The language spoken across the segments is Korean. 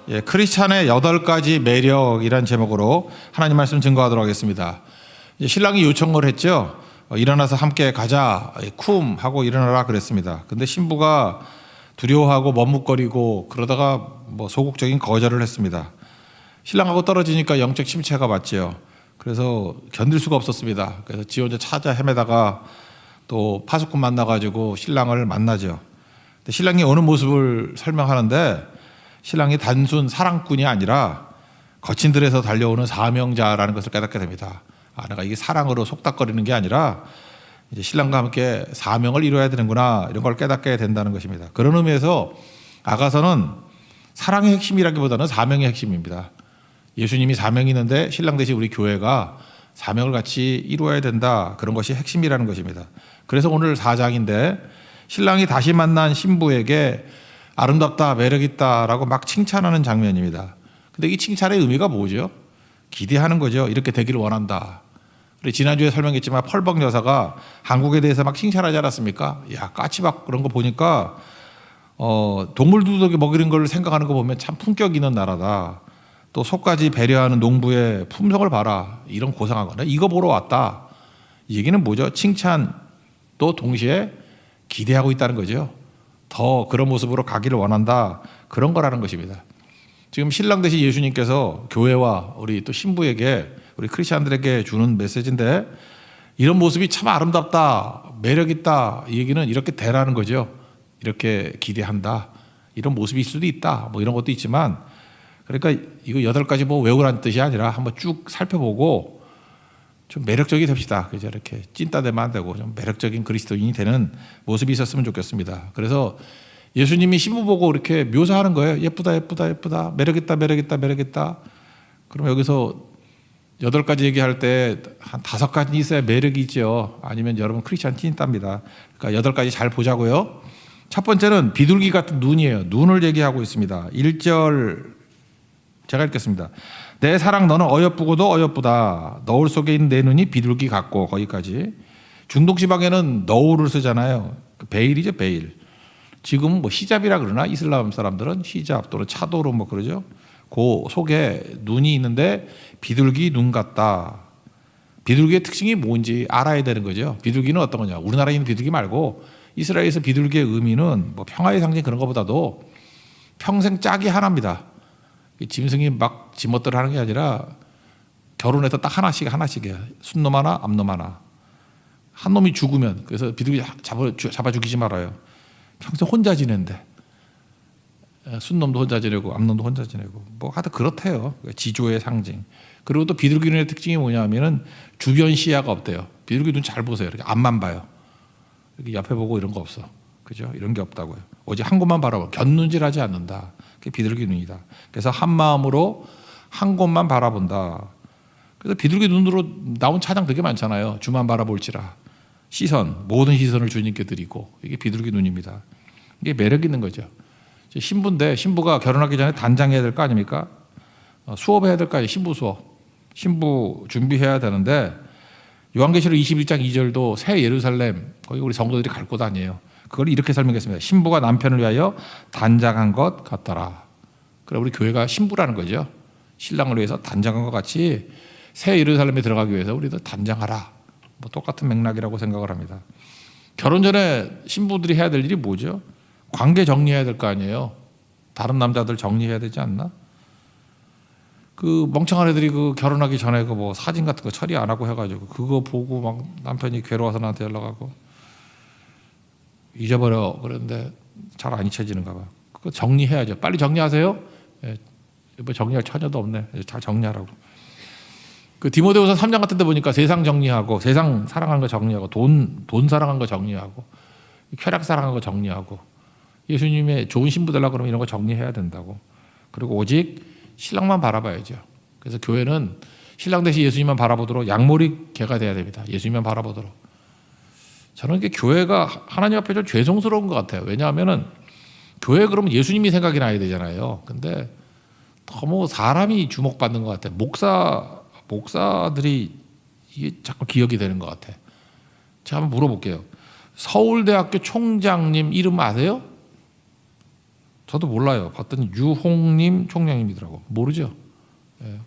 예, 크리스찬의 8가지 매력이란 제목으로 하나님 말씀 증거하도록 하겠습니다. 신랑이 요청을 했죠. 일어나서 함께 가자, 쿰 하고 일어나라 그랬습니다. 근데 신부가 두려워하고 머뭇거리고 그러다가 소극적인 거절을 했습니다. 신랑하고 떨어지니까 영적 침체가 왔죠. 그래서 견딜 수가 없었습니다. 그래서 지 혼자 찾아 헤매다가 또 파수꾼 만나가지고 신랑을 만나죠. 근데 신랑이 오는 모습을 설명하는데 신랑이 단순 사랑꾼이 아니라 거친 들에서 달려오는 사명자라는 것을 깨닫게 됩니다. 내가 이게 사랑으로 속닥거리는 게 아니라 이제 신랑과 함께 사명을 이루어야 되는구나, 이런 걸 깨닫게 된다는 것입니다. 그런 의미에서 아가서는 사랑의 핵심이라기보다는 사명의 핵심입니다. 예수님이 사명이 있는데 신랑 대신 우리 교회가 사명을 같이 이루어야 된다, 그런 것이 핵심이라는 것입니다. 그래서 오늘 4장인데 신랑이 다시 만난 신부에게 아름답다, 매력있다라고 막 칭찬하는 장면입니다. 근데 이 칭찬의 의미가 뭐죠? 기대하는 거죠. 이렇게 되기를 원한다. 우리 지난주에 설명했지만 펄벅 여사가 한국에 대해서 막 칭찬하지 않았습니까? 야, 까치밥 그런 거 보니까 동물들도 먹이는 걸 생각하는 거 보면 참 품격 있는 나라다. 또 속까지 배려하는 농부의 품성을 봐라. 이런 고상하거나 이거 보러 왔다. 이 얘기는 뭐죠? 칭찬도 동시에 기대하고 있다는 거죠. 더 그런 모습으로 가기를 원한다, 그런 거라는 것입니다. 지금 신랑 대신 예수님께서 교회와 우리 또 신부에게, 우리 크리스찬들에게 주는 메시지인데, 이런 모습이 참 아름답다, 매력있다, 이 얘기는 이렇게 되라는 거죠. 이렇게 기대한다, 이런 모습이 있을 수도 있다, 이런 것도 있지만, 그러니까 이거 8가지 외우라는 뜻이 아니라 한번 쭉 살펴보고 좀 매력적이 됩시다. 그죠? 이렇게 찐따되면 안 되고 좀 매력적인 그리스도인이 되는 모습이 있었으면 좋겠습니다. 그래서 예수님이 신부 보고 이렇게 묘사하는 거예요. 예쁘다, 예쁘다, 예쁘다. 매력있다, 매력있다, 매력있다. 그럼 여기서 8가지 얘기할 때 한 5가지 있어야 매력이 있죠. 아니면 여러분 크리스찬 찐따입니다. 그러니까 8가지 잘 보자고요. 첫 번째는 비둘기 같은 눈이에요. 눈을 얘기하고 있습니다. 1절 제가 읽겠습니다. 내 사랑 너는 어여쁘고도 어여쁘다. 너울 속에 있는 내 눈이 비둘기 같고, 거기까지. 중동 지방에는 너울을 쓰잖아요. 베일이죠, 베일. 지금 히잡이라 그러나 이슬람 사람들은 히잡 또는 차도로 그러죠. 그 속에 눈이 있는데 비둘기 눈 같다. 비둘기의 특징이 뭔지 알아야 되는 거죠. 비둘기는 어떤 거냐? 우리나라에 있는 비둘기 말고 이스라엘에서 비둘기의 의미는 평화의 상징 그런 것보다도 평생 짝이 하나입니다. 짐승이 막 지멋대로 하는 게 아니라 결혼해서 딱 하나씩이야. 순놈 하나, 암놈 하나. 한 놈이 죽으면, 그래서 비둘기 잡아 죽이지 말아요. 평생 혼자 지낸대. 순놈도 혼자 지내고 암놈도 혼자 지내고 하여튼 그렇대요. 지조의 상징. 그리고 또 비둘기 눈의 특징이 뭐냐면은 주변 시야가 없대요. 비둘기 눈 잘 보세요. 이렇게 앞만 봐요. 이렇게 옆에 보고 이런 거 없어. 그죠? 이런 게 없다고요. 오직 한 곳만 바라봐. 곁눈질하지 않는다. 그게 비둘기 눈이다. 그래서 한 마음으로 한 곳만 바라본다. 그래서 비둘기 눈으로 나온 찬양 되게 많잖아요. 주만 바라볼지라. 시선, 모든 시선을 주님께 드리고, 이게 비둘기 눈입니다. 이게 매력 있는 거죠. 신부인데 신부가 결혼하기 전에 단장해야 될 거 아닙니까? 수업해야 될 거 아니에요. 신부 수업. 신부 준비해야 되는데 요한계시록 21장 2절도 새 예루살렘, 거기 우리 성도들이 갈 곳 아니에요. 그걸 이렇게 설명했습니다. 신부가 남편을 위하여 단장한 것 같더라. 그래, 우리 교회가 신부라는 거죠. 신랑을 위해서 단장한 것 같이 새 예루살렘에 들어가기 위해서 우리도 단장하라. 똑같은 맥락이라고 생각을 합니다. 결혼 전에 신부들이 해야 될 일이 뭐죠? 관계 정리해야 될 거 아니에요. 다른 남자들 정리해야 되지 않나? 그 멍청한 애들이 결혼하기 전에 사진 같은 거 처리 안 하고 해가지고 그거 보고 막 남편이 괴로워서 나한테 연락하고 잊어버려 그런데 잘 안 잊혀지는가 봐. 그거 정리해야죠. 빨리 정리하세요. 예, 정리할 처녀도 없네. 잘 정리하라고. 그 디모데후서 3장 같은 데 보니까 세상 정리하고, 세상 사랑하는 거 정리하고, 돈 사랑하는 거 정리하고, 쾌락 사랑하는 거 정리하고, 예수님의 좋은 신부 되려고 그러면 이런 거 정리해야 된다고. 그리고 오직 신랑만 바라봐야죠. 그래서 교회는 신랑 대신 예수님만 바라보도록 양모리 개가 돼야 됩니다. 예수님만 바라보도록. 저는 이게 교회가 하나님 앞에 좀 죄송스러운 것 같아요. 왜냐하면은 교회 그러면 예수님이 생각이 나야 되잖아요. 근데 너무 사람이 주목받는 것 같아요. 목사들이 이게 자꾸 기억이 되는 것 같아요. 제가 한번 물어볼게요. 서울대학교 총장님 이름 아세요? 저도 몰라요. 봤더니 유홍님 총장님이더라고. 모르죠. 예.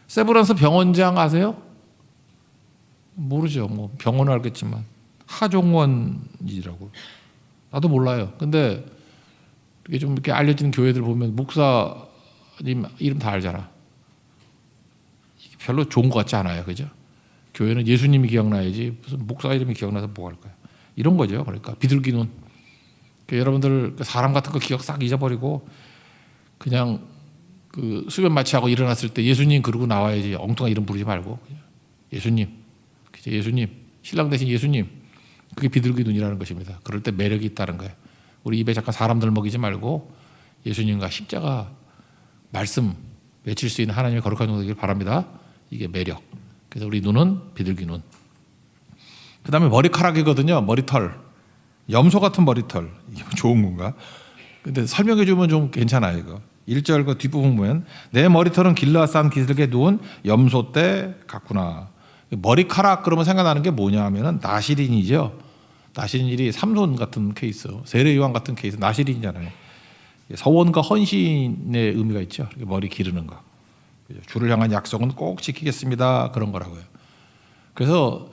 세브란스 병원장 아세요? 모르죠. 뭐 병원은 알겠지만 하종원이라고. 나도 몰라요. 근데 이게 좀 이렇게 알려진 교회들 보면 목사님 이름 다 알잖아. 이게 별로 좋은 것 같지 않아요, 그죠? 교회는 예수님이 기억나야지 무슨 목사 이름이 기억나서 뭐 할까요? 이런 거죠. 그러니까 비둘기 눈. 그러니까 여러분들 사람 같은 거 기억 싹 잊어버리고 그냥 그 수면 마취하고 일어났을 때 예수님 그러고 나와야지. 엉뚱한 이름 부르지 말고 그냥 예수님, 그죠? 예수님, 신랑 대신 예수님. 그게 비둘기 눈이라는 것입니다. 그럴 때 매력이 있다는 거예요. 우리 입에 잠깐 사람들 먹이지 말고 예수님과 십자가 말씀 외칠 수 있는 하나님의 거룩한 종 되길 바랍니다. 이게 매력. 그래서 우리 눈은 비둘기 눈. 그 다음에 머리카락이거든요. 머리털. 염소 같은 머리털. 이게 좋은 건가? 근데 설명해 주면 좀 괜찮아요. 이거 1절 그 뒷부분 보면 내 머리털은 길러 싼 기슭에 누운 염소 떼 같구나. 머리카락 그러면 생각나는 게 뭐냐 하면은 나시린이죠. 나시린이 삼손 같은 케이스, 세례요한 같은 케이스 나시린이잖아요. 서원과 헌신의 의미가 있죠. 머리 기르는 거. 주를 향한 약속은 꼭 지키겠습니다. 그런 거라고요. 그래서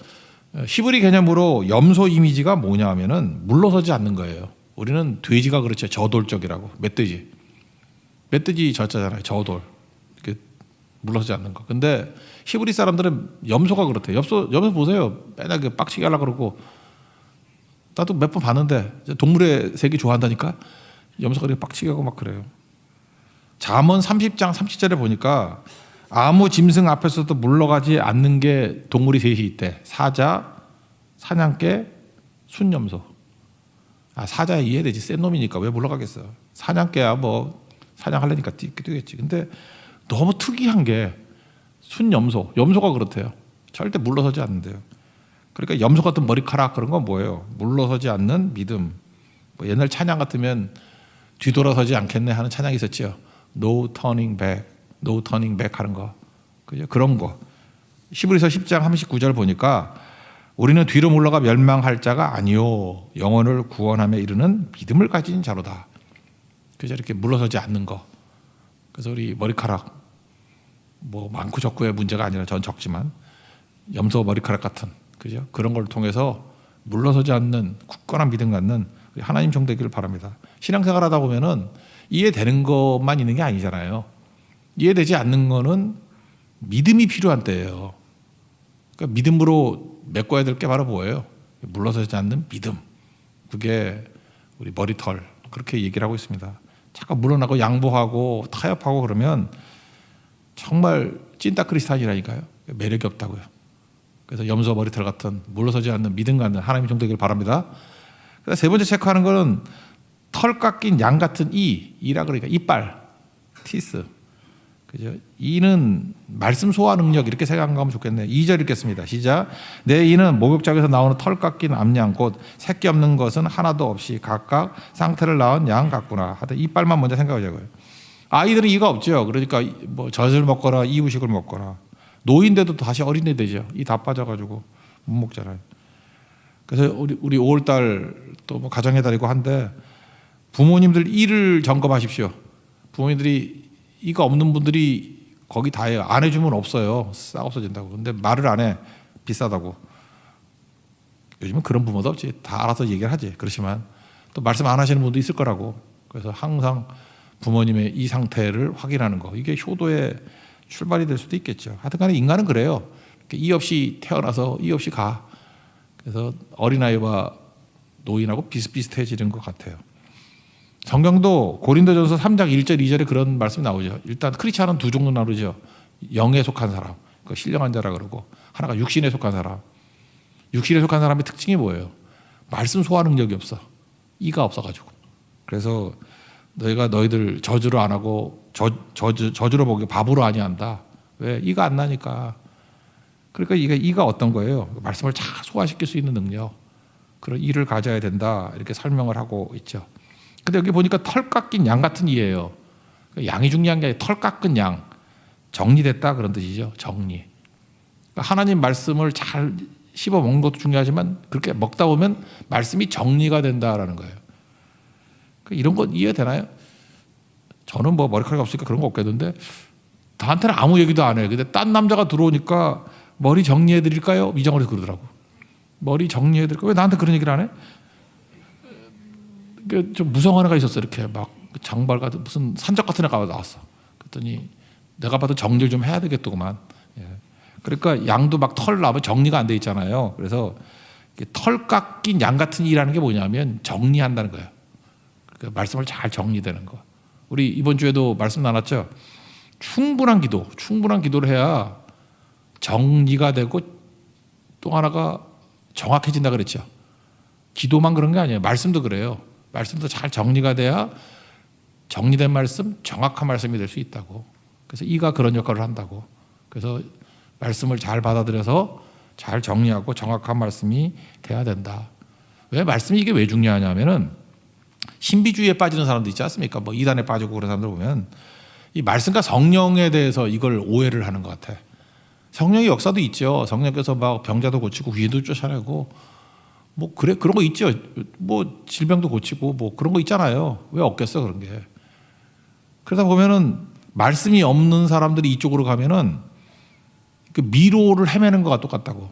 히브리 개념으로 염소 이미지가 뭐냐 하면은 물러서지 않는 거예요. 우리는 돼지가 그렇죠. 저돌적이라고. 멧돼지 저자잖아요. 저돌. 이렇게 물러서지 않는 거. 근데 히브리 사람들은 염소가 그렇대요. 염소 보세요. 맨날 빡치게 하려고 그러고. 나도 몇 번 봤는데 동물의 세계 좋아한다니까 염소가 이렇게 빡치게 하고 막 그래요. 잠언 30장 30절에 보니까 아무 짐승 앞에서도 물러가지 않는 게 동물이 셋이 있대. 사자, 사냥개, 순염소. 사자야 이해되지. 센 놈이니까 왜 물러가겠어. 사냥개야 뭐 사냥하려니까 뛰겠지. 근데 너무 특이한 게 순염소. 염소가 그렇대요. 절대 물러서지 않는데요. 그러니까 염소 같은 머리카락 그런 건 뭐예요? 물러서지 않는 믿음. 뭐 옛날 찬양 같으면 뒤돌아서지 않겠네 하는 찬양이 있었죠. No turning back, no turning back 하는 거. 그죠? 그런 거. 히브리서 10장 39절 보니까 우리는 뒤로 물러가 멸망할 자가 아니요 영혼을 구원함에 이르는 믿음을 가진 자로다. 그죠? 이렇게 물러서지 않는 거. 그래서 우리 머리카락 뭐 많고 적고의 문제가 아니라 전 적지만 염소 머리카락 같은 그죠? 그런 걸 통해서 물러서지 않는 굳건한 믿음 갖는 하나님 종 되기를 바랍니다. 신앙생활 하다 보면은 이해되는 것만 있는 게 아니잖아요. 이해되지 않는 거는 믿음이 필요한 때예요. 그러니까 믿음으로 메꿔야 될 게 바로 뭐예요? 물러서지 않는 믿음. 그게 우리 머리털 그렇게 얘기를 하고 있습니다. 잠깐 물러나고 양보하고 타협하고 그러면 정말 찐따 크리스찬이라니까요. 매력이 없다고요. 그래서 염소 머리털 같은 물러서지 않는 믿음 갖는 하나님의 종 되기를 바랍니다. 세 번째 체크하는 거는 털 깎인 양 같은 이라 그러니까 이빨, 티스. 그죠? 이는 말씀 소화 능력 이렇게 생각하면 좋겠네요. 2절 읽겠습니다. 시작. 내 이는 목욕장에서 나오는 털 깎인 암양 곧 새끼 없는 것은 하나도 없이 각각 상태를 낳은 양 같구나. 하여튼 이빨만 먼저 생각하자고요. 아이들은 이가 없죠. 그러니까 뭐 젖을 먹거나 이유식을 먹거나 노인데도 다시 어린애 되죠. 이 다 빠져가지고 못 먹잖아요. 그래서 우리 5월달 또 뭐 가정의 달이고 한데 부모님들 이를 점검하십시오. 부모님들이 이가 없는 분들이 거기 다 해요. 안 해주면 없어요. 싹 없어진다고. 근데 말을 안 해. 비싸다고. 요즘은 그런 부모도 없지. 다 알아서 얘기를 하지. 그렇지만 또 말씀 안 하시는 분도 있을 거라고. 그래서 항상 부모님의 이 상태를 확인하는 거. 이게 효도의 출발이 될 수도 있겠죠. 하여튼 간에 인간은 그래요. 이 없이 태어나서 이 없이 가. 그래서 어린아이와 노인하고 비슷비슷해지는 것 같아요. 성경도 고린도전서 3장 1절 2절에 그런 말씀이 나오죠. 일단 크리스찬은 두 종류 나누죠. 영에 속한 사람, 그 신령한 자라 그러고 하나가 육신에 속한 사람. 육신에 속한 사람의 특징이 뭐예요? 말씀 소화 능력이 없어. 이가 없어가지고. 그래서 너희가 너희들 저주로 안 하고 저주로 보기 바보로 아니한다. 왜? 이가 안 나니까. 그러니까 이가 어떤 거예요? 말씀을 잘 소화시킬 수 있는 능력. 그런 이를 가져야 된다. 이렇게 설명을 하고 있죠. 근데 여기 보니까 털 깎인 양 같은 이예요. 양이 중요한 게 아니라 털 깎은 양. 정리됐다 그런 뜻이죠. 정리. 그러니까 하나님 말씀을 잘 씹어 먹는 것도 중요하지만 그렇게 먹다 보면 말씀이 정리가 된다라는 거예요. 그러니까 이런 건 이해되나요? 저는 뭐 머리카락이 없으니까 그런 거 없겠는데 나한테는 아무 얘기도 안 해. 근데 딴 남자가 들어오니까 머리 정리해 드릴까요? 이정을 해서 그러더라고. 머리 정리해 드릴까요? 왜 나한테 그런 얘기를 안 해? 좀 무성한 애가 있었어. 이렇게 막 장발 같은 무슨 산적 같은 애가 나왔어. 그랬더니 내가 봐도 정리를 좀 해야 되겠더구만. 예. 그러니까 양도 막 털 나면 정리가 안 돼 있잖아요. 그래서 털 깎인 양 같은 일이라는 게 뭐냐면 정리한다는 거예요. 그러니까 말씀을 잘 정리되는 거. 우리 이번 주에도 말씀 나눴죠. 충분한 기도를 해야 정리가 되고 또 하나가 정확해진다 그랬죠. 기도만 그런 게 아니에요. 말씀도 그래요. 말씀도 잘 정리가 돼야 정리된 말씀, 정확한 말씀이 될 수 있다고. 그래서 이가 그런 역할을 한다고. 그래서 말씀을 잘 받아들여서 잘 정리하고 정확한 말씀이 돼야 된다. 왜 말씀이 이게 왜 중요하냐면은 신비주의에 빠지는 사람도 있지 않습니까? 뭐 이단에 빠지고 그런 사람들 보면 이 말씀과 성령에 대해서 이걸 오해를 하는 것 같아. 성령의 역사도 있죠. 성령께서 막 병자도 고치고 귀도 쫓아내고 뭐 그런 거 있죠. 뭐 질병도 고치고 뭐 그런 거 있잖아요. 왜 없겠어 그런 게. 그러다 보면은 말씀이 없는 사람들이 이쪽으로 가면은 그 미로를 헤매는 거가 똑같다고.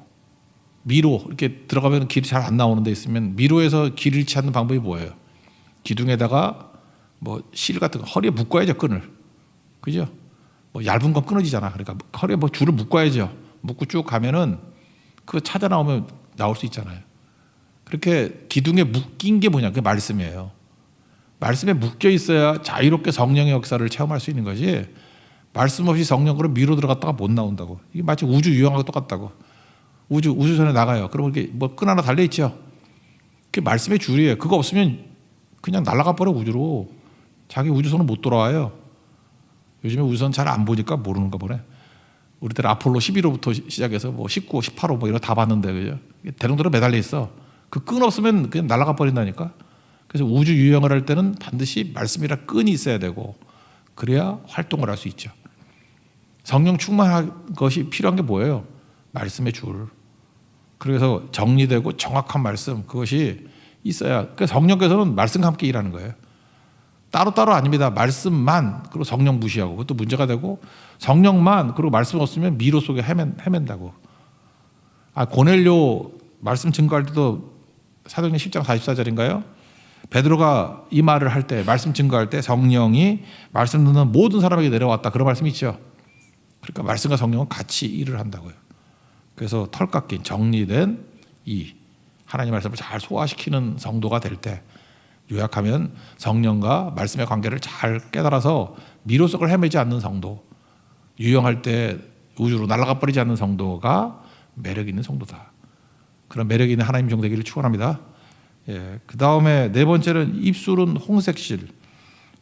미로 이렇게 들어가면 길이 잘 안 나오는 데 있으면 미로에서 길을 찾는 방법이 뭐예요? 기둥에다가 뭐 실 같은 거 허리에 묶어야죠. 끈을. 그죠? 뭐 얇은 건 끊어지잖아. 그러니까 허리에 뭐 줄을 묶어야죠. 묶고 쭉 가면은 그거 찾아 나오면 나올 수 있잖아요. 그렇게 기둥에 묶인 게 뭐냐? 그게 말씀이에요. 말씀에 묶여 있어야 자유롭게 성령의 역사를 체험할 수 있는 거지. 말씀 없이 성령으로 미로 들어갔다가 못 나온다고. 이게 마치 우주 유영하고 똑같다고. 우주선에 나가요. 그러면 이렇게 뭐 끈 하나 달려 있죠. 그게 말씀의 줄이에요. 그거 없으면 그냥 날아가 버려 우주로. 자기 우주선은 못 돌아와요. 요즘에 우주선 잘 안 보니까 모르는가 보네. 우리 때 아폴로 11호부터 시작해서 뭐 19호, 18호 뭐 이런 다 봤는데 그죠? 대롱대로 매달려 있어. 그 끈 없으면 그냥 날아가 버린다니까. 그래서 우주 유영을 할 때는 반드시 말씀이라 끈이 있어야 되고 그래야 활동을 할 수 있죠. 성령 충만한 것이 필요한 게 뭐예요? 말씀의 줄. 그래서 정리되고 정확한 말씀 그것이 있어야. 그러니까 성령께서는 말씀과 함께 일하는 거예요. 따로따로 아닙니다. 말씀만 그리고 성령 무시하고 그것도 문제가 되고 성령만 그리고 말씀 없으면 미로 속에 헤맨다고. 고넬료 말씀 증거할 때도 사도행전 10장 44절인가요? 베드로가 이 말을 할 때 말씀 증거할 때 성령이 말씀 듣는 모든 사람에게 내려왔다. 그런 말씀이 있죠. 그러니까 말씀과 성령은 같이 일을 한다고요. 그래서 털 깎인 정리된 이 하나님 말씀을 잘 소화시키는 성도가 될 때 요약하면 성령과 말씀의 관계를 잘 깨달아서 미로 속을 헤매지 않는 성도, 유영할 때 우주로 날아가 버리지 않는 성도가 매력 있는 성도다. 그런 매력 있는 하나님 종 되기를 축원합니다. 예, 그 다음에 네 번째는 입술은 홍색실.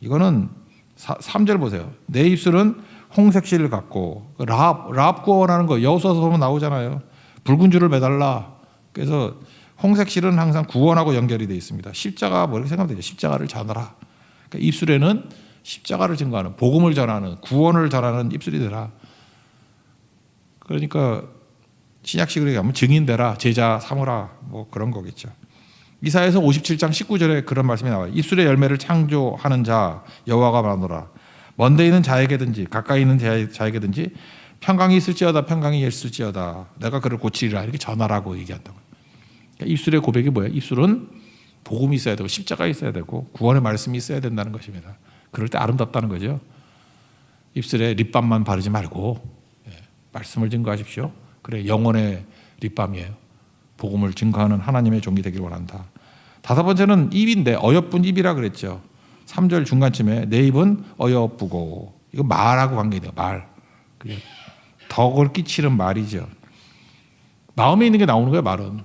이거는 3절 보세요. 내 입술은 홍색실을 갖고 라합 구원하는 거 여호수아서 보면 나오잖아요. 붉은 줄을 매달라. 그래서 홍색실은 항상 구원하고 연결이 되어 있습니다. 십자가 뭐 이렇게 생각하면 되죠. 십자가를 전하라. 그러니까 입술에는 십자가를 증거하는 복음을 전하는 구원을 전하는 입술이 되라. 그러니까 신약식으로 얘기하면 증인되라, 제자 삼으라 뭐 그런 거겠죠. 이사야서 57장 19절에 그런 말씀이 나와요. 입술의 열매를 창조하는 자 여호와가 말하노라. 먼데 있는 자에게든지 가까이 있는 자에게든지 평강이 있을지어다 평강이 있을지어다 내가 그를 고치리라 이렇게 전하라고 얘기한다고요. 그러니까 입술의 고백이 뭐예요? 입술은 복음이 있어야 되고 십자가 있어야 되고 구원의 말씀이 있어야 된다는 것입니다. 그럴 때 아름답다는 거죠. 입술에 립밤만 바르지 말고 말씀을 증거하십시오. 그래 영혼의 립밤이에요. 복음을 증거하는 하나님의 종이 되기를 원한다. 다섯 번째는 입인데 어여쁜 입이라 그랬죠. 3절 중간쯤에 내 입은 어여쁘고 이거 말하고 관계돼요. 말. 덕을 끼치는 말이죠. 마음에 있는 게 나오는 거예요. 말은.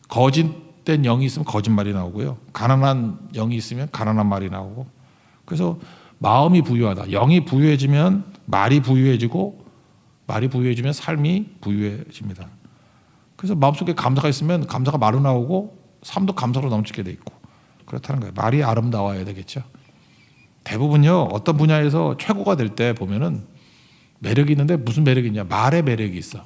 거짓된 영이 있으면 거짓말이 나오고요. 가난한 영이 있으면 가난한 말이 나오고. 그래서 마음이 부유하다. 영이 부유해지면 말이 부유해지고 말이 부유해지면 삶이 부유해집니다. 그래서 마음속에 감사가 있으면 감사가 말로 나오고 삶도 감사로 넘치게 돼 있고 그렇다는 거예요. 말이 아름다워야 되겠죠. 대부분요 어떤 분야에서 최고가 될 때 보면은 매력이 있는데 무슨 매력이 있냐? 말의 매력이 있어.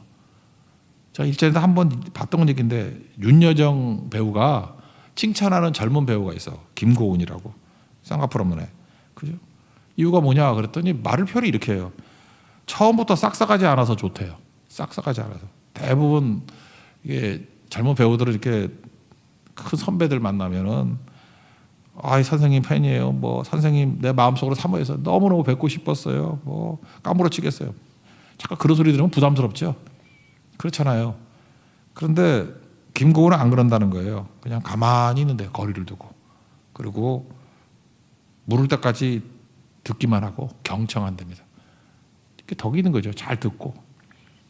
제가 일전에 한번 봤던 얘기인데 윤여정 배우가 칭찬하는 젊은 배우가 있어. 김고은이라고. 쌍꺼풀 없는 애. 그죠? 이유가 뭐냐 그랬더니 말을 표현이 이렇게 해요. 처음부터 싹싹하지 않아서 좋대요. 싹싹하지 않아서. 대부분 이게 젊은 배우들은 이렇게 큰 선배들 만나면은 아, 선생님 팬이에요. 뭐 선생님 내 마음속으로 사모해서 너무너무 뵙고 싶었어요. 뭐 까무러치겠어요. 잠깐 그런 소리 들으면 부담스럽죠. 그렇잖아요. 그런데 김고은은 안 그런다는 거예요. 그냥 가만히 있는데 거리를 두고 그리고 물을 때까지 듣기만 하고 경청한답니다. 이렇게 덕이 있는 거죠. 잘 듣고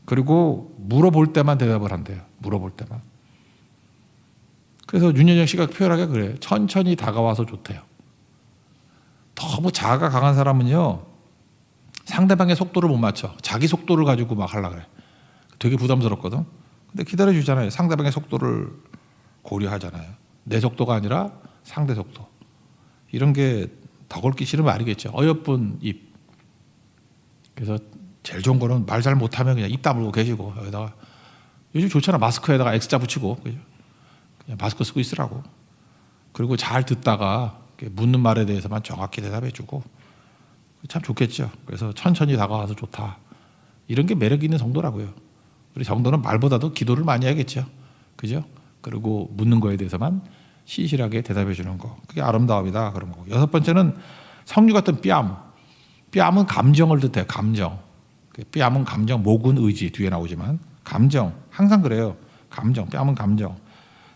그리고 물어볼 때만 대답을 한대요. 물어볼 때만. 그래서 윤여정 씨가 표현하기가 그래요. 천천히 다가와서 좋대요. 너무 자아가 강한 사람은요 상대방의 속도를 못 맞춰. 자기 속도를 가지고 막 하려고 그래. 되게 부담스럽거든. 근데 기다려주잖아요. 상대방의 속도를 고려하잖아요. 내 속도가 아니라 상대 속도. 이런 게 덕을 끼치는 말이겠죠. 어여쁜 입. 그래서 제일 좋은 거는 말 잘 못하면 그냥 입 다물고 계시고 여기다가 요즘 좋잖아. 마스크에다가 X자 붙이고 그냥 마스크 쓰고 있으라고. 그리고 잘 듣다가 묻는 말에 대해서만 정확히 대답해주고 참 좋겠죠. 그래서 천천히 다가와서 좋다. 이런 게 매력 있는 정도라고요. 우리 정도는 말보다도 기도를 많이 해야겠죠. 그죠? 그리고 묻는 거에 대해서만 신실하게 대답해 주는 거. 그게 아름다움이다. 그런 거고. 여섯 번째는 석류 같은 뺨. 뺨은 감정을 뜻해요. 감정. 뺨은 감정, 목은 의지 뒤에 나오지만 감정. 항상 그래요. 감정. 뺨은 감정.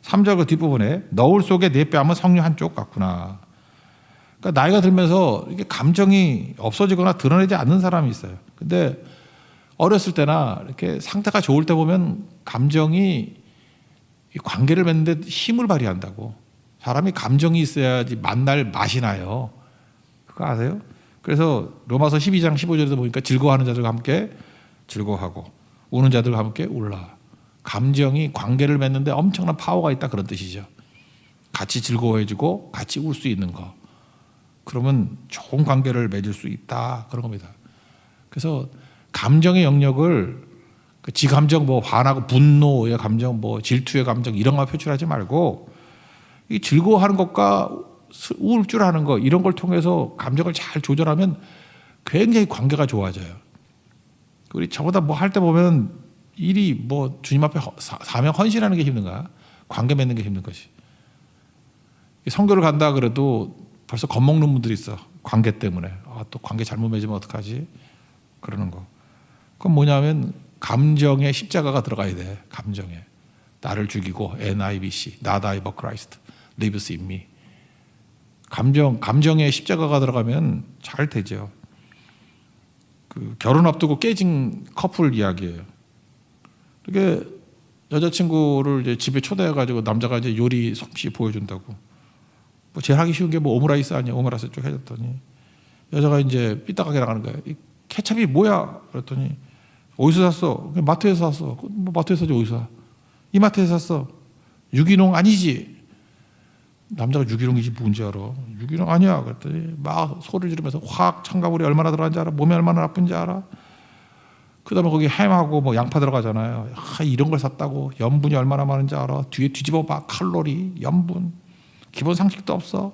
3절 그 뒷부분에 너울 속에 내 뺨은 석류 한쪽 같구나. 그러니까 나이가 들면서 이게 감정이 없어지거나 드러내지 않는 사람이 있어요. 근데 어렸을 때나 이렇게 상태가 좋을 때 보면 감정이 관계를 맺는데 힘을 발휘한다고. 사람이 감정이 있어야지 만날 맛이 나요. 그거 아세요? 그래서 로마서 12장 15절에서 보니까 즐거워하는 자들과 함께 즐거워하고 우는 자들과 함께 울라. 감정이 관계를 맺는데 엄청난 파워가 있다 그런 뜻이죠. 같이 즐거워해주고 같이 울 수 있는 거. 그러면 좋은 관계를 맺을 수 있다 그런 겁니다. 그래서 감정의 영역을 지감정 뭐 화나고 분노의 감정 뭐 질투의 감정 이런 거 표출하지 말고 이 즐거워하는 것과 우울증하는 거 이런 걸 통해서 감정을 잘 조절하면 굉장히 관계가 좋아져요. 우리 저보다 뭐 할 때 보면 일이 뭐 주님 앞에 사명 헌신하는 게 힘든가? 관계 맺는 게 힘든 것이. 선교를 간다 그래도 벌써 겁먹는 분들이 있어. 관계 때문에. 아, 또 관계 잘못 맺으면 어떡하지? 그러는 거. 그건 뭐냐면 감정에 십자가가 들어가야 돼. 감정에. 나를 죽이고 NIBC, Not I but Christ lives in me. 감정에 십자가가 들어가면 잘 되죠. 그 결혼 앞두고 깨진 커플 이야기예요. 이렇게 여자친구를 이제 집에 초대해가지고 남자가 이제 요리 솜씨 보여준다고. 뭐 제일 하기 쉬운 게 뭐 오므라이스 아니야? 오므라이스 쭉 해줬더니 여자가 이제 삐딱하게 나가는 거야. 이 케첩이 뭐야? 그랬더니 어디서 샀어? 마트에서 샀어. 뭐 마트에서 사지 어디서 사? 이마트에서 샀어. 유기농 아니지? 남자가 유기농이지 뭔지 알아? 유기농 아니야. 그랬더니 막 소리를 지르면서 화학 첨가물이 얼마나 들어간지 알아? 몸에 얼마나 나쁜지 알아? 그 다음에 거기 햄하고 뭐 양파 들어가잖아요. 이런 걸 샀다고 염분이 얼마나 많은지 알아? 뒤에 뒤집어 봐. 칼로리, 염분. 기본 상식도 없어.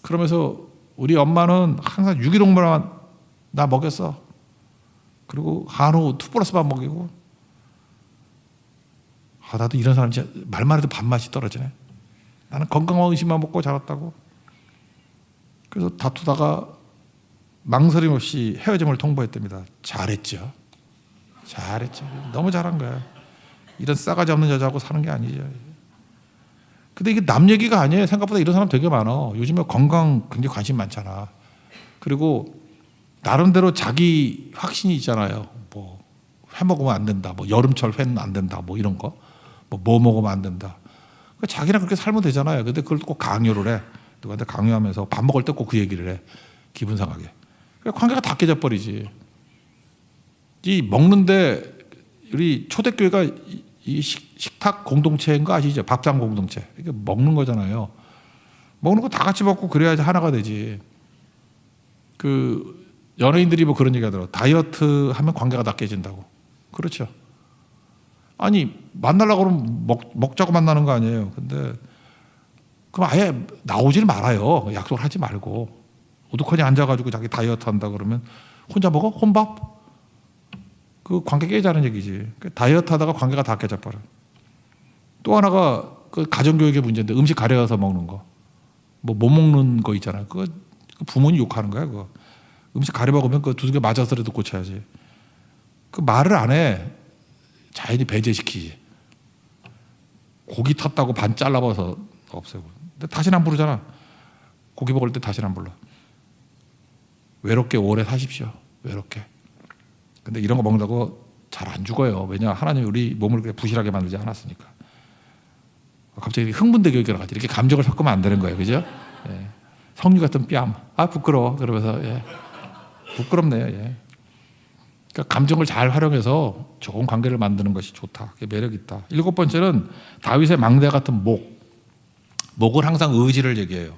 그러면서 우리 엄마는 항상 유기농만 나 먹였어. 그리고 한우 2+만 먹이고. 나도 이런 사람 진짜 말만 해도 밥맛이 떨어지네. 나는 건강한 음식만 먹고 자랐다고. 그래서 다투다가 망설임 없이 헤어짐을 통보했답니다. 잘했죠. 너무 잘한 거야. 이런 싸가지 없는 여자하고 사는 게 아니죠. 근데 이게 남 얘기가 아니에요. 생각보다 이런 사람 되게 많아. 요즘에 건강 굉장히 관심 많잖아. 그리고 나름대로 자기 확신이 있잖아요. 뭐 회 먹으면 안 된다. 뭐 여름철 회는 안 된다. 뭐 이런 거. 뭐 먹으면 안 된다. 자기랑 그렇게 살면 되잖아요. 근데 그걸 꼭 강요를 해. 누구한테 강요하면서 밥 먹을 때 꼭 그 얘기를 해. 기분 상하게. 관계가 다 깨져버리지. 이 먹는데 우리 초대교회가 이 식탁 공동체인 거 아시죠? 밥상 공동체. 이게 먹는 거잖아요. 먹는 거 다 같이 먹고 그래야지 하나가 되지. 그 연예인들이 뭐 그런 얘기 하더라고. 다이어트 하면 관계가 다 깨진다고. 그렇죠. 아니 만나려고 그러면 먹자고 만나는 거 아니에요. 근데 그럼 아예 나오질 말아요. 약속을 하지 말고. 오두커니 앉아가지고 자기 다이어트 한다 그러면 혼자 먹어? 혼밥? 그 관계 깨자는 얘기지. 다이어트 하다가 관계가 다 깨져버려. 또 하나가 그 가정교육의 문제인데 음식 가려서 먹는 거. 뭐 못 먹는 거 있잖아요. 그거 부모님 욕하는 거야. 그거. 음식 가려 먹으면 그 두들겨 맞아서라도 고쳐야지. 그 말을 안 해. 자연히 배제시키지. 고기 탔다고 반 잘라봐서 없애고. 근데 다시는 안 부르잖아. 고기 먹을 때 다시는 안 불러. 외롭게 오래 사십시오. 외롭게. 근데 이런 거 먹는다고 잘 안 죽어요. 왜냐? 하나님이 우리 몸을 그렇게 부실하게 만들지 않았으니까. 갑자기 흥분되게 여기라가지고 이렇게 감정을 섞으면 안 되는 거예요. 그죠? 예. 석류 같은 뺨. 아, 부끄러워. 그러면서, 예. 부끄럽네요. 예. 그러니까 감정을 잘 활용해서 좋은 관계를 만드는 것이 좋다. 그게 매력 있다. 7번째는 다윗의 망대 같은 목. 목은 항상 의지를 얘기해요.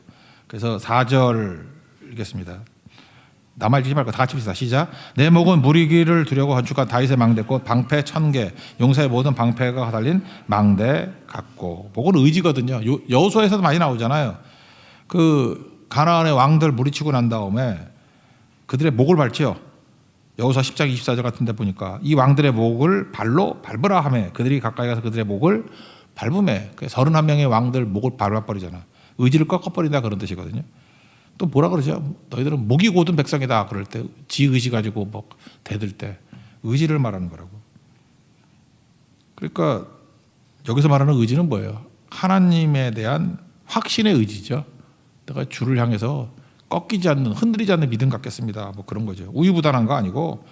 그래서 4절 읽겠습니다. 나말 지지 말고 다 같이 봅시다. 시작. 내 목은 무리기를 두려고 건축한 다윗의 망대꽃 방패 1000개 용사의 모든 방패가 달린 망대 같고. 목은 의지거든요. 여호수아에서도 많이 나오잖아요. 그 가나안의 왕들 무리치고 난 다음에 그들의 목을 밟지요. 여호수아 10장 24절 같은 데 보니까 이 왕들의 목을 발로 밟으라 하며 그들이 가까이 가서 그들의 목을 밟으매. 31명의 왕들 목을 밟아버리잖아. 의지를 꺾어버린다 그런 뜻이거든요. 또 뭐라 그러죠? 너희들은 목이 고든 백성이다 그럴 때 지 의지 가지고 뭐 대들 때 의지를 말하는 거라고. 그러니까 여기서 말하는 의지는 뭐예요? 하나님에 대한 확신의 의지죠. 내가 주를 향해서 꺾이지 않는 흔들리지 않는 믿음 갖겠습니다. 뭐 그런 거죠. 우유부단한 거 아니고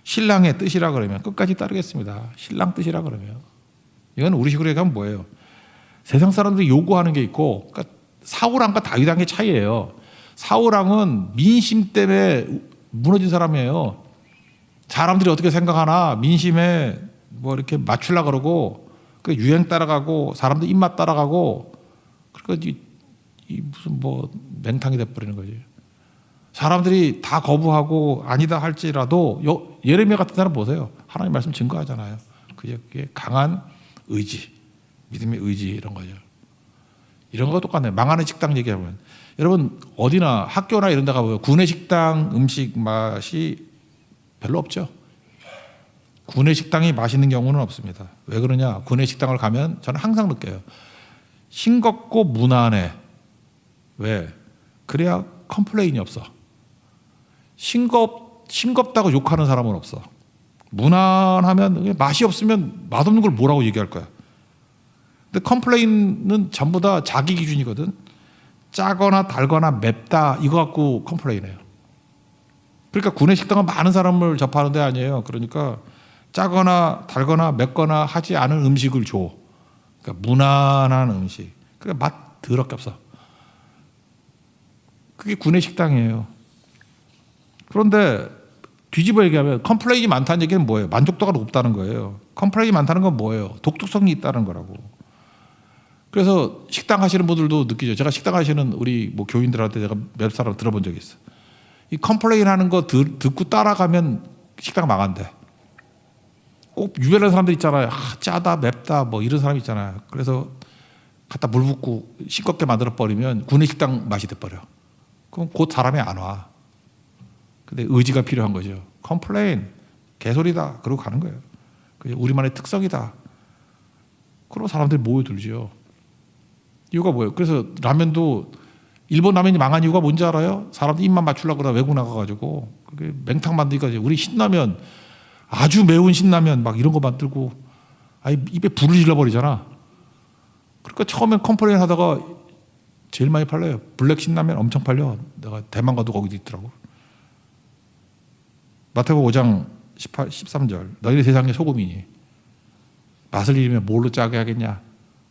신랑의 뜻이라 그러면 끝까지 따르겠습니다. 신랑 뜻이라 그러면. 이건 우리식으로 얘기하면 뭐예요? 세상 사람들이 요구하는 게 있고 그러니까 사울왕과 다윗왕의 차이예요. 사울왕은 민심 때문에 무너진 사람이에요. 사람들이 어떻게 생각하나 민심에 뭐 이렇게 맞추려고 그러고 그 유행 따라가고 사람들 입맛 따라가고 그러니까 이 무슨 뭐 맹탕이 돼버리는 거지. 사람들이 다 거부하고 아니다 할지라도 예레미야 같은 사람 보세요. 하나님 말씀 증거하잖아요. 그게 강한 의지, 믿음의 의지 이런 거죠. 이런 거가 똑같네요. 망하는 식당 얘기하면 여러분 어디나 학교나 이런 데 가보면 구내식당 음식 맛이 별로 없죠. 구내식당이 맛있는 경우는 없습니다. 왜 그러냐? 구내식당을 가면 저는 항상 느껴요. 싱겁고 무난해. 왜? 그래야 컴플레인이 없어. 싱겁다고 욕하는 사람은 없어. 무난하면 맛이 없으면 맛없는 걸 뭐라고 얘기할 거야. 근데 컴플레인은 전부 다 자기 기준이거든. 짜거나 달거나 맵다 이거 갖고 컴플레인해요. 그러니까 구내식당은 많은 사람을 접하는 데 아니에요. 그러니까 짜거나 달거나 맵거나 하지 않은 음식을 줘. 그러니까 무난한 음식. 그러니까 맛 더럽게 없어. 그게 구내식당이에요. 그런데 뒤집어 얘기하면 컴플레인이 많다는 얘기는 뭐예요? 만족도가 높다는 거예요. 컴플레인이 많다는 건 뭐예요? 독특성이 있다는 거라고. 그래서 식당 하시는 분들도 느끼죠. 제가 식당 하시는 우리 뭐 교인들한테 제가 몇 사람 들어본 적이 있어. 이 컴플레인 하는 거 듣고 따라가면 식당 망한대. 꼭 유별난 사람들 있잖아요. 짜다 맵다 뭐 이런 사람 있잖아요. 그래서 갖다 물 붓고 싱겁게 만들어 버리면 구내식당 맛이 돼버려. 그럼 곧 사람이 안 와. 근데 의지가 필요한 거죠. 컴플레인 개소리다 그러고 가는 거예요. 그게 우리만의 특성이다. 그럼 사람들이 모여들죠. 이유가 뭐예요? 그래서 라면도 일본 라면이 망한 이유가 뭔지 알아요? 사람들 입만 맞추려고 그러다 외국 나가가지고 그게 맹탕 만들기가 우리 신라면 아주 매운 신라면 막 이런 거 만들고 아예 입에 불을 질러버리잖아. 그러니까 처음엔 컴플레인 하다가 제일 많이 팔려요. 블랙 신라면 엄청 팔려. 내가 대만 가도 거기도 있더라고. 마태복음 5장 13절 너희는 세상의 소금이니 맛을 잃으면 뭘로 짜게 하겠냐.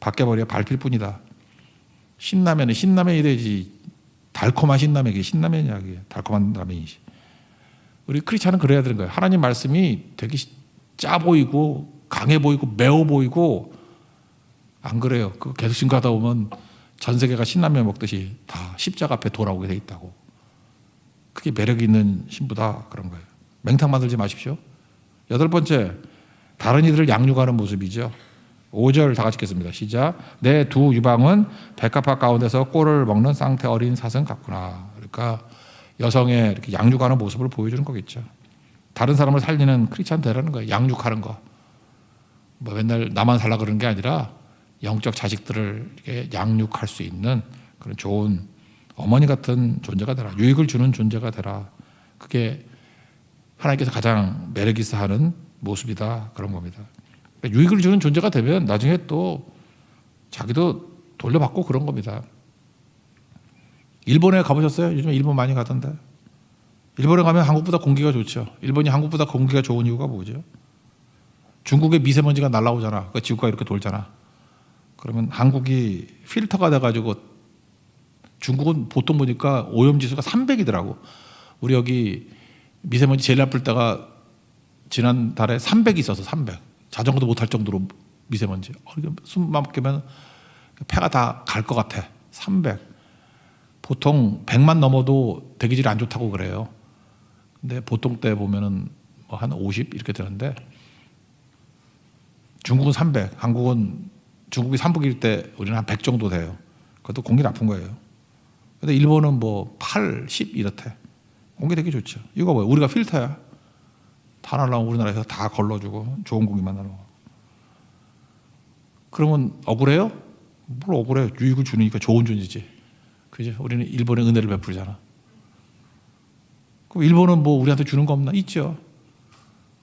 밖에 밟힐 뿐이다. 신라면은 신라면이 되지 달콤한 신라면 이게 신라면이야. 그게 달콤한 라면이지. 우리 크리스찬은 그래야 되는 거예요. 하나님 말씀이 되게 짜 보이고 강해 보이고 매워 보이고 안 그래요. 그거 계속 증거하다 보면 전 세계가 신라면 먹듯이 다 십자가 앞에 돌아오게 돼 있다고. 그게 매력 있는 신부다 그런 거예요. 맹탕 만들지 마십시오. 8번째 다른 이들을 양육하는 모습이죠. 5절 다 같이 읽겠습니다. 시작. 내 두 유방은 백합화 가운데서 꼴을 먹는 쌍태 어린 사슴 같구나. 그러니까 여성의 이렇게 양육하는 모습을 보여주는 거겠죠. 다른 사람을 살리는 크리스찬 되라는 거예요. 양육하는 거. 뭐 맨날 나만 살라 그러는 게 아니라 영적 자식들을 이렇게 양육할 수 있는 그런 좋은 어머니 같은 존재가 되라. 유익을 주는 존재가 되라. 그게 하나님께서 가장 매력 있어 하는 모습이다. 그런 겁니다. 그러니까 유익을 주는 존재가 되면 나중에 또 자기도 돌려받고 그런 겁니다. 일본에 가보셨어요? 요즘 일본 많이 가던데. 일본에 가면 한국보다 공기가 좋죠. 일본이 한국보다 공기가 좋은 이유가 뭐죠? 중국에 미세먼지가 날라오잖아. 그 지구가 이렇게 돌잖아. 그러면 한국이 필터가 돼가지고 중국은 보통 보니까 오염지수가 300이더라고. 우리 여기 미세먼지 제일 나쁠 때가 지난달에 300이 있어서 300. 자전거도 못 탈 정도로 미세먼지. 숨만 막히면 폐가 다 갈 것 같아. 300. 보통 100만 넘어도 대기질이 안 좋다고 그래요. 근데 보통 때 보면은 뭐 한 50 이렇게 되는데 중국은 300, 한국은 중국이 300일 때 우리는 한 100 정도 돼요. 그것도 공기 나쁜 거예요. 근데 일본은 뭐 8, 10 이렇대. 공기 되게 좋죠. 이거 뭐예요? 우리가 필터야. 다 날라오면 우리나라에서 다 걸러주고 좋은 공기만 날라오고. 그러면 억울해요? 뭘 억울해요? 유익을 주니까 좋은 존재지. 그죠? 우리는 일본의 은혜를 베풀잖아. 그럼 일본은 뭐 우리한테 주는 거 없나? 있죠.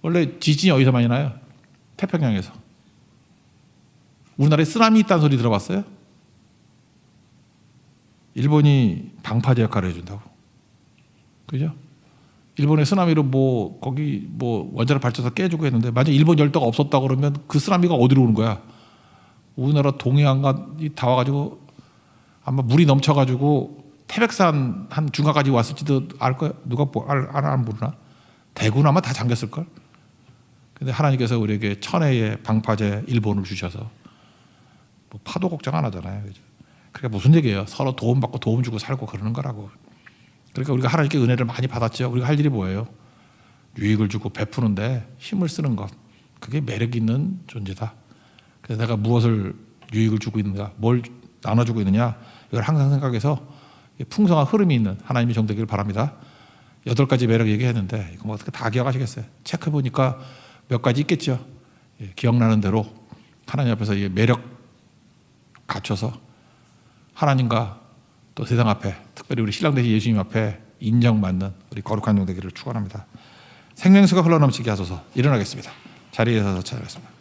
원래 지진이 어디서 많이 나요? 태평양에서. 우리나라에 쓰나미 있다는 소리 들어봤어요? 일본이 방파제 역할을 해준다고. 그죠? 일본의 쓰나미로 뭐 거기 뭐 원자력 발전소 깨지고 했는데 만약 일본 열도가 없었다 그러면 그 쓰나미가 어디로 오는 거야? 우리나라 동해안가 다 와가지고 아마 물이 넘쳐가지고 태백산 한 중간까지 왔을지도 알 거야. 누가 안 모르나? 대구는 아마 다 잠겼을걸. 근데 하나님께서 우리에게 천혜의 방파제 일본을 주셔서 뭐 파도 걱정 안 하잖아요. 그죠? 그러니까 무슨 얘기예요? 서로 도움받고 도움 주고 살고 그러는 거라고. 그러니까 우리가 하나님께 은혜를 많이 받았죠. 우리가 할 일이 뭐예요? 유익을 주고 베푸는데 힘을 쓰는 것. 그게 매력 있는 존재다. 그래서 내가 무엇을 유익을 주고 있는가, 뭘 나눠주고 있느냐, 이걸 항상 생각해서 풍성한 흐름이 있는 하나님의 종 되기를 바랍니다. 8가지 매력 얘기했는데 이거 뭐 어떻게 다 기억하시겠어요? 체크해보니까 몇 가지 있겠죠. 기억나는 대로 하나님 앞에서 매력 갖춰서 하나님과 또 세상 앞에, 특별히 우리 신랑 되신 예수님 앞에 인정받는 우리 거룩한 종 되기를 축원합니다. 생명수가 흘러넘치게 하소서. 일어나겠습니다. 자리에서 찾아뵙겠습니다.